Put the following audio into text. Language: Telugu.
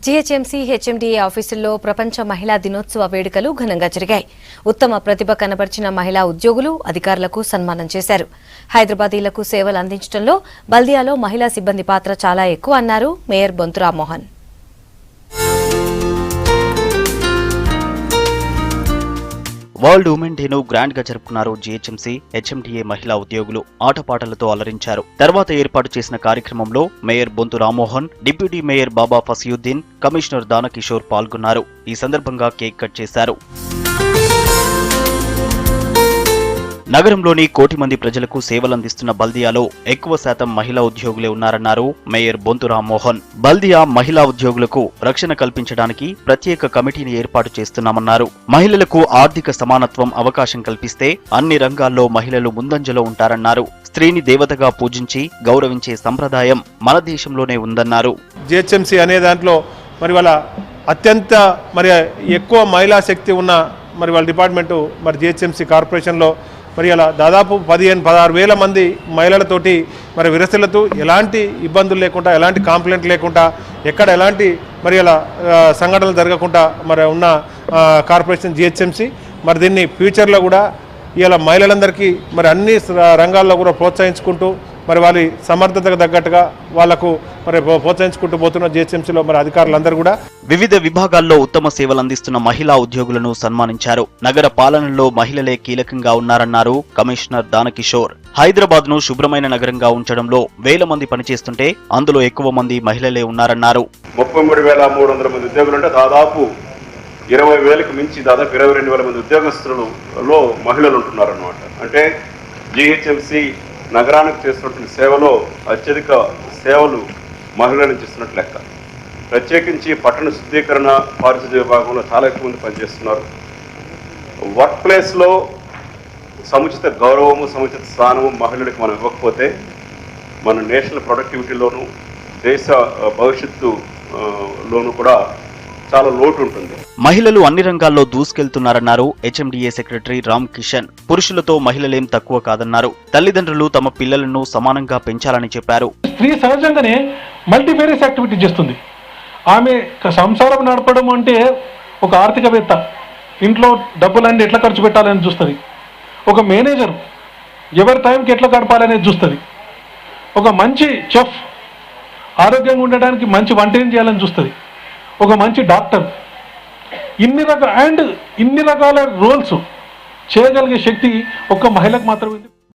జీహెచ్ఎంసీ హెచ్ఎండీఏ ఆఫీసుల్లో ప్రపంచ మహిళా దినోత్సవ వేడుకలు ఘనంగా జరిగాయి. ఉత్తమ ప్రతిభ కనబర్చిన మహిళా ఉద్యోగులు, అధికారులకు సన్మానం చేశారు. హైదరాబాదీలకు సేవలు అందించడంలో బల్దియాలో మహిళా సిబ్బంది పాత్ర చాలా ఎక్కువ అన్నారు mayor Bonthu Rammohan. World women డేను గ్రాండ్ గా జరుపుకున్నారు. జీహెచ్ఎంసీ హెచ్ఎండీఏ మహిళా ఉద్యోగులు ఆటపాటలతో అలరించారు. తర్వాత ఏర్పాటు చేసిన కార్యక్రమంలో mayor Bonthu Rammohan, deputy mayor Baba Fasiuddin, commissioner Danakishore పాల్గొన్నారు. ఈ సందర్భంగా కేక్ కట్ చేశారు. నగరంలోని కోటి మంది ప్రజలకు సేవలందిస్తున్న బల్దియాలో ఎక్కువ శాతం మహిళా ఉద్యోగులే ఉన్నారన్నారు మేయర్ బొంతు రామ్మోహన్. బల్దియా మహిళా ఉద్యోగులకు రక్షణ కల్పించడానికి ప్రత్యేక కమిటీని ఏర్పాటు చేస్తున్నామన్నారు. మహిళలకు ఆర్థిక సమానత్వం అవకాశం కల్పిస్తే అన్ని రంగాల్లో మహిళలు ముందంజలో ఉంటారన్నారు. స్త్రీని దేవతగా పూజించి గౌరవించే సంప్రదాయం మన దేశంలోనే ఉందన్నారు. జీహెచ్ఎంసీ అనే దాంట్లో మరి వాళ్ళ అత్యంత ఎక్కువ మహిళా శక్తి ఉన్న వాళ్ళ డిపార్ట్మెంటు జీహెచ్ఎంసీ కార్పొరేషన్లో అలా దాదాపు 15-16 వేల మంది మహిళలతోటి విరసలతో ఎలాంటి ఇబ్బందులు లేకుండా, ఎలాంటి కాంప్లైంట్ లేకుండా, ఎక్కడ ఎలాంటి అలా సంఘటనలు జరగకుండా ఉన్న కార్పొరేషన్ జీహెచ్ఎంసీ. దీన్ని ఫ్యూచర్లో కూడా ఇలా మహిళలందరికీ అన్ని రంగాల్లో కూడా ప్రోత్సహించుకుంటూ వాళ్ళ సమర్థతకు తగ్గట్టుగా వాళ్లకు ప్రోత్సహించుకుంటూ పోతున్న జీహెచ్ఎంసీలో అధికారులందరూ కూడా వివిధ విభాగాల్లో ఉత్తమ సేవలు అందిస్తున్న మహిళా ఉద్యోగులను సన్మానించారు. నగర పాలనలో మహిళలే కీలకంగా ఉన్నారన్నారు కమిషనర్ దానకిషోర్. హైదరాబాద్ ను శుభ్రమైన నగరంగా ఉంచడంలో వేల మంది పనిచేస్తుంటే అందులో ఎక్కువ మంది మహిళలే ఉన్నారన్నారు. 33,300 మంది ఉద్యోగులుంటే దాదాపు 20,000కు మించి దాదాపు 22,000 మంది ఉద్యోగస్తులలో మహిళలు ఉంటున్నారన్నమాట. అంటే జీహెచ్ఎంసీ నగరానికి చేస్తున్నటువంటి సేవలో అత్యధిక సేవలు మహిళలను చేస్తున్నట్టు లెక్క. ప్రత్యేకించి పట్టణ శుద్ధీకరణ, పారిశుద్ధ్య విభాగంలో చాలా ఎక్కువ మంది పనిచేస్తున్నారు. వర్క్ ప్లేస్లో సముచిత గౌరవము, సముచిత స్థానము మహిళలకు మనం ఇవ్వకపోతే మన నేషనల్ ప్రొడక్టివిటీలోను, దేశ భవిష్యత్తులోను కూడా చాలా లోటు ఉంటుంది. మహిళలు అన్ని రంగాల్లో దూసుకెళ్తున్నారన్నారు హెచ్ఎండీఏ సెక్రటరీ రామ్ కిషన్. పురుషులతో మహిళలేం తక్కువ కాదన్నారు. తల్లిదండ్రులు తమ పిల్లలను సమానంగా పెంచాలని చెప్పారు. స్త్రీ సహజంగానే మల్టీవేరియస్ యాక్టివిటీ చేస్తుంది. ఆమె సంసారం నడపడం అంటే ఒక ఆర్థికవేత్త ఇంట్లో డబ్బులన్నీ ఎట్లా ఖర్చు పెట్టాలని చూస్తుంది. ఒక మేనేజర్ ఎవరి టైంకి ఎట్లా గడపాలనేది చూస్తుంది. ఒక మంచి చెఫ్ ఆరోగ్యంగా ఉండడానికి మంచి వంట ఏం చేయాలని చూస్తుంది. ఒక మంచి డాక్టర్ ఇన్ని రకాల రోల్స్ చేయగలిగే శక్తి ఒక్క మహిళకు మాత్రమే.